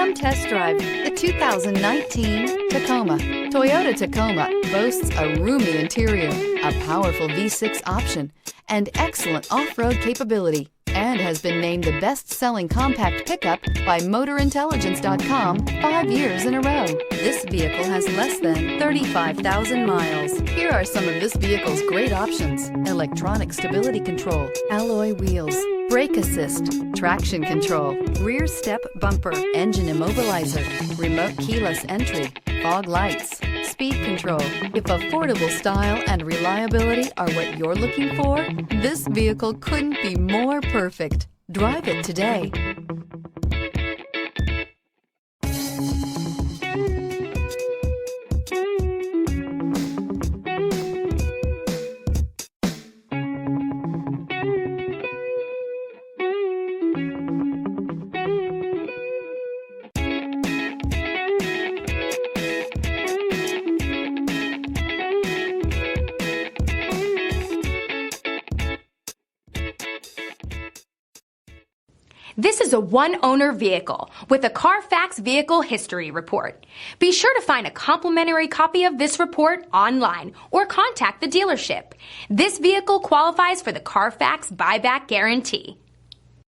Come test drive the 2019 Tacoma. Toyota Tacoma boasts a roomy interior, a powerful V6 option, and excellent off-road capability, and has been named the best-selling compact pickup by MotorIntelligence.com 5 years in a row. This vehicle has less than 35,000 miles. Here are some of this vehicle's great options: electronic stability control, alloy wheels, brake assist, traction control, rear step bumper, engine immobilizer, remote keyless entry, fog lights, speed control. If affordable style and reliability are what you're looking for, this vehicle couldn't be more perfect. Drive it today. This is a one-owner vehicle with a Carfax Vehicle History Report. Be sure to find a complimentary copy of this report online or contact the dealership. This vehicle qualifies for the Carfax Buyback Guarantee.